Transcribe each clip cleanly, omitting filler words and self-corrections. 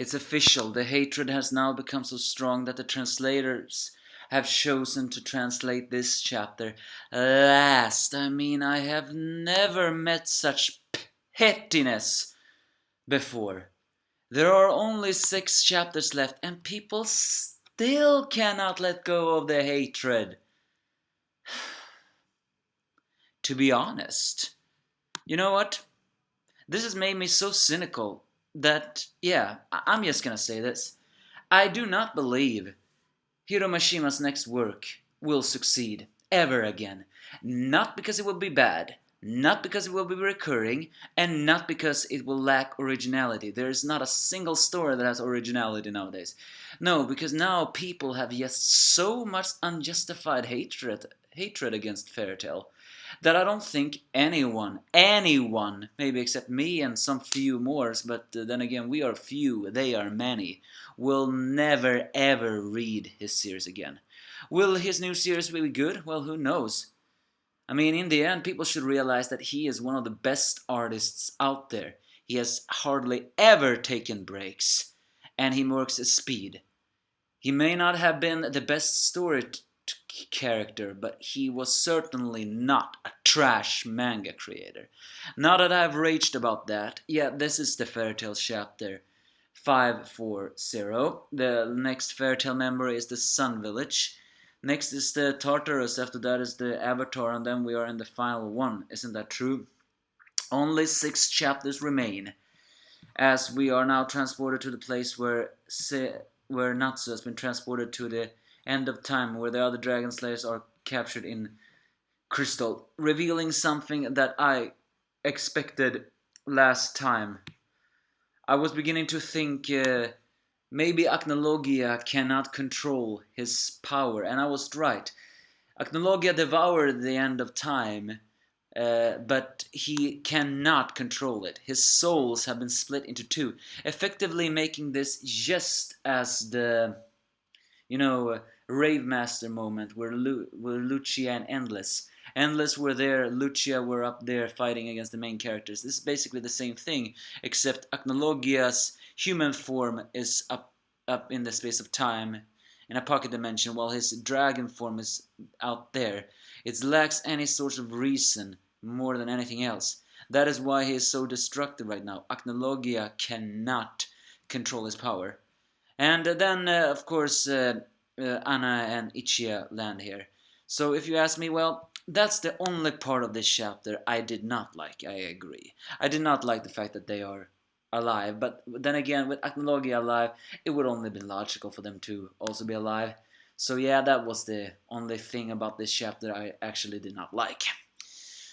It's official. The hatred has now become so strong that the translators have chosen to translate this chapter last. I mean, I have never met such pettiness before. There are only 6 chapters left, and people still cannot let go of the hatred. To be honest, you know what? This has made me so cynical that, yeah, I'm just gonna say this. I do not believe Hiro Mashima's next work will succeed ever again. Not because it will be bad, not because it will be recurring, and not because it will lack originality. There is not a single story that has originality nowadays. No, because now people have just so much unjustified hatred against Fairy Tail that I don't think anyone, maybe except me and some few more, but then again, we are few, they are many, will never ever read his series again. Will his new series be good? Well, who knows? I mean, in the end, people should realize that he is one of the best artists out there. He has hardly ever taken breaks, and he works at speed. He may not have been the best story character, but he was certainly not a trash manga creator. Now that I've raged about that, yeah, this is the Fairy Tail chapter 540. The next Fairy Tail member is the Sun Village. Next is the Tartarus, after that is the Avatar, and then we are in the final one. Isn't that true? Only 6 chapters remain, as we are now transported to the place where Natsu has been transported to the end of time, where the other Dragonslayers are captured in crystal, revealing something that I expected last time. I was beginning to think maybe Acnologia cannot control his power, and I was right. Acnologia devoured the end of time, but he cannot control it. His souls have been split into 2, effectively making this just as the, Rave Master moment where Lucia and Endless were there, Lucia were up there fighting against the main characters. This is basically the same thing, except Acnologia's human form is up in the space of time in a pocket dimension, while his dragon form is out there. It lacks any sort of reason more than anything else. That is why he is so destructive right now. Acnologia cannot control his power. And then, of course, Anna and Ichiya land here. So if you ask me, well, that's the only part of this chapter I did not like, I agree. I did not like the fact that they are alive, but then again, with Acnologia alive, it would only be logical for them to also be alive. So yeah, that was the only thing about this chapter I actually did not like.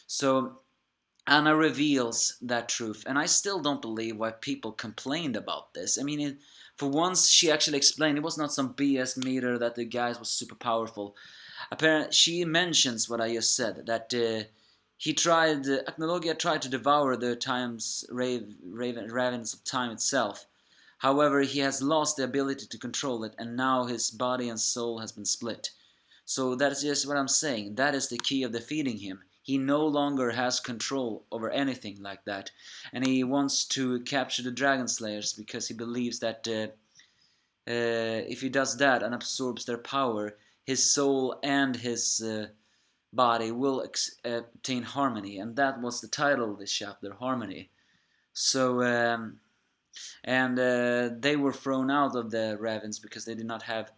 So Anna reveals that truth, and I still don't believe why people complained about this. I mean, for once she actually explained it was not some BS meter that the guys was super powerful. Apparently, she mentions what I just said, that Acnologia tried to devour the time's ravens of time itself. However, he has lost the ability to control it, and now his body and soul has been split. So that's just what I'm saying. That is the key of defeating him. He no longer has control over anything like that, and he wants to capture the Dragonslayers because he believes that if he does that and absorbs their power, his soul and his body will obtain harmony, and that was the title of this chapter, Harmony. So, they were thrown out of the Ravens because they did not have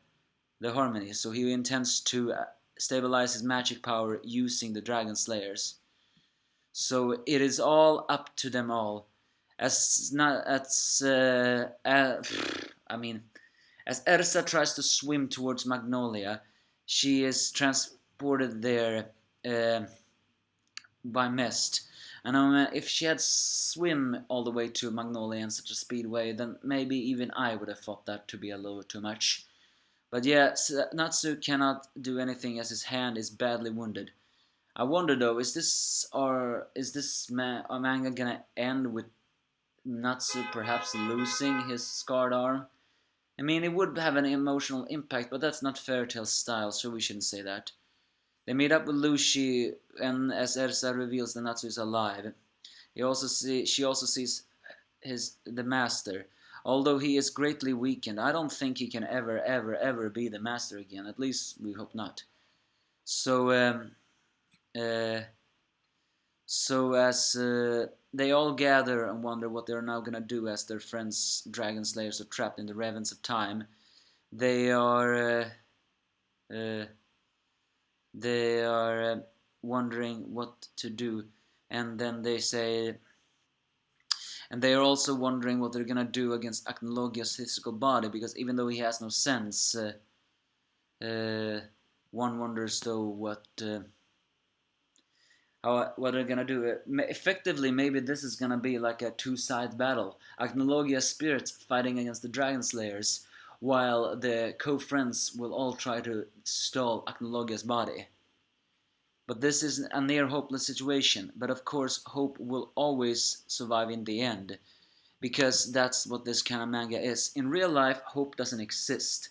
the harmony. So he intends to stabilize his magic power using the Dragonslayers. So it is all up to them all. As Ersa tries to swim towards Magnolia, she is transported there by mist. And if she had swim all the way to Magnolia in such a speedway, then maybe even I would have thought that to be a little too much. But yeah, Natsu cannot do anything as his hand is badly wounded. I wonder though, is this manga gonna end with Natsu perhaps losing his scarred arm? I mean, it would have an emotional impact, but that's not Fairy Tail style, so we shouldn't say that. They meet up with Lucy, and as Ersa reveals that Natsu is alive, she also sees the master. Although he is greatly weakened, I don't think he can ever be the master again. At least we hope not. So, uh, as they all gather and wonder what they're now gonna do as their friends Dragonslayers are trapped in the ravens of time, they are uh, they are wondering what to do, and then they say, and they are also wondering what they're gonna do against Acnologia's physical body, because even though he has no sense, uh, one wonders though what they're gonna do. Effectively, maybe this is gonna be like a two-side battle. Acnologia's spirits fighting against the Dragonslayers, while the co-friends will all try to stall Acnologia's body. But this is a near hopeless situation. But of course, hope will always survive in the end, because that's what this kind of manga is. In real life, hope doesn't exist.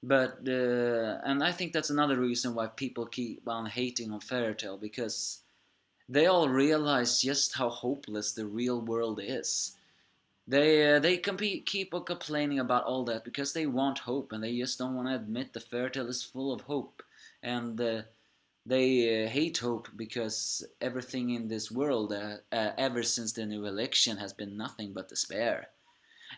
But and I think that's another reason why people keep on hating on Fairy Tail, because they all realize just how hopeless the real world is. They keep on complaining about all that because they want hope, and they just don't want to admit the Fairy Tail is full of hope. And they hate hope because everything in this world, ever since the new election, has been nothing but despair.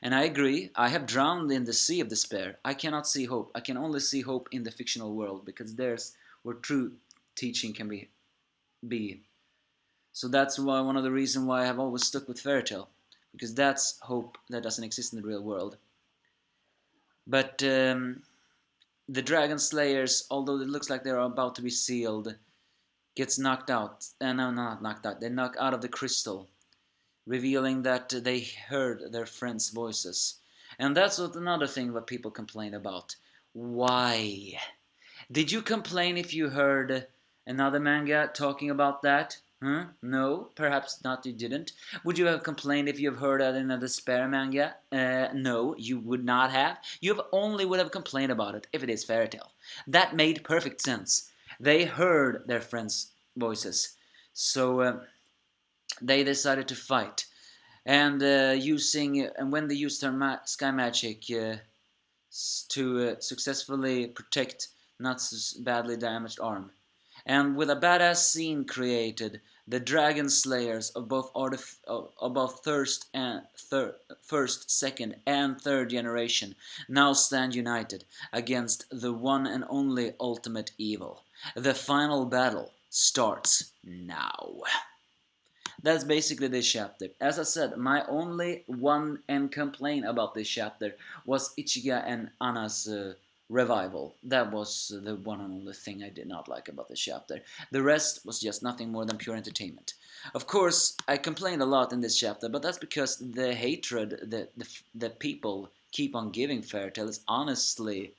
And I agree, I have drowned in the sea of despair. I cannot see hope. I can only see hope in the fictional world, because there's where true teaching can be. So that's why one of the reasons why I have always stuck with Fairy Tail, because that's hope that doesn't exist in the real world. But the Dragon Slayers, although it looks like they're about to be sealed, gets knocked out. No, not knocked out. They knock out of the crystal, revealing that they heard their friends' voices. And that's what another thing that people complain about. Why? Did you complain if you heard another manga talking about that? Huh? No, perhaps not, you didn't. Would you have complained if you have heard that in a despair manga? No, you would not have. You only would have complained about it if it is Fairy Tail. That made perfect sense. They heard their friends' voices. So they decided to fight. And when they used their sky magic to successfully protect Natsu's badly damaged arm. And with a badass scene created, the Dragon Slayers of both first, second, and third generation now stand united against the one and only ultimate evil. The final battle starts now. That's basically this chapter. As I said, my only one and complaint about this chapter was Ichiga and Anna's revival. That was the one and only thing I did not like about this chapter. The rest was just nothing more than pure entertainment. Of course, I complained a lot in this chapter, but that's because the hatred that people keep on giving Fairy Tail is honestly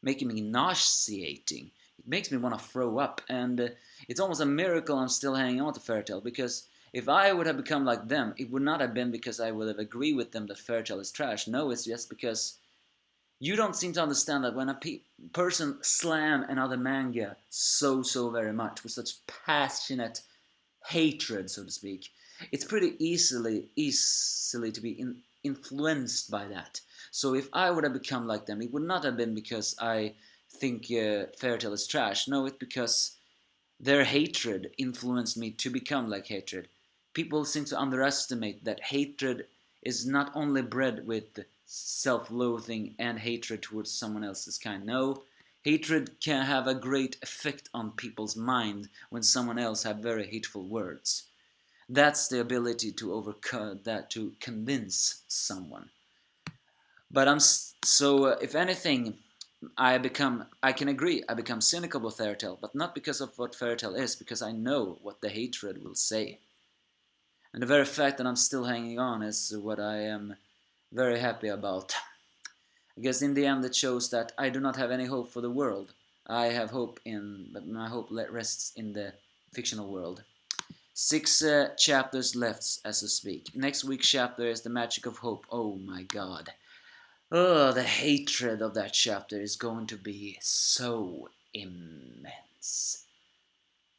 making me nauseating. It makes me want to throw up, and it's almost a miracle I'm still hanging on to Fairy Tail, because if I would have become like them, it would not have been because I would have agreed with them that Fairy Tail is trash. No, it's just because you don't seem to understand that when a person slam another manga so very much, with such passionate hatred, so to speak, it's pretty easily to be influenced by that. So if I would have become like them, it would not have been because I think Fairy Tail is trash. No, it's because their hatred influenced me to become like hatred. People seem to underestimate that hatred is not only bred with self-loathing and hatred towards someone else's kind. No, hatred can have a great effect on people's mind when someone else have very hateful words. That's the ability to overcome that, to convince someone. But if anything, I can agree, I become cynical with Fairy Tail, but not because of what Fairy Tail is, because I know what the hatred will say. And the very fact that I'm still hanging on is what I am very happy about. I guess in the end it shows that I do not have any hope for the world. I have hope but my hope rests in the fictional world. 6 chapters left, as to speak. Next week's chapter is the Magic of Hope. Oh my god. Oh, the hatred of that chapter is going to be so immense.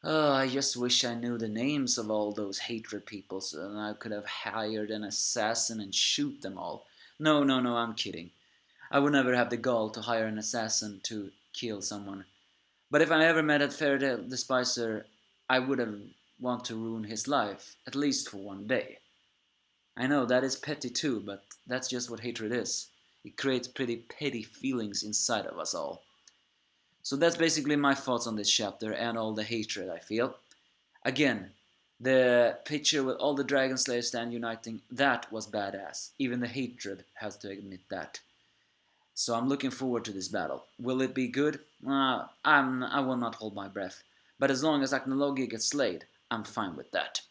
Oh, I just wish I knew the names of all those hatred people, so I could have hired an assassin and shoot them all. No, no, no, I'm kidding. I would never have the gall to hire an assassin to kill someone. But if I ever met a fairy tale despiser, I wouldn't want to ruin his life, at least for one day. I know that is petty too, but that's just what hatred is. It creates pretty petty feelings inside of us all. So that's basically my thoughts on this chapter and all the hatred I feel. Again, the picture with all the Dragonslayers stand uniting, that was badass. Even the hatred has to admit that. So I'm looking forward to this battle. Will it be good? I will not hold my breath. But as long as Aknologi gets slayed, I'm fine with that.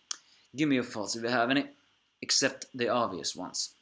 Give me your thoughts if you have any, except the obvious ones.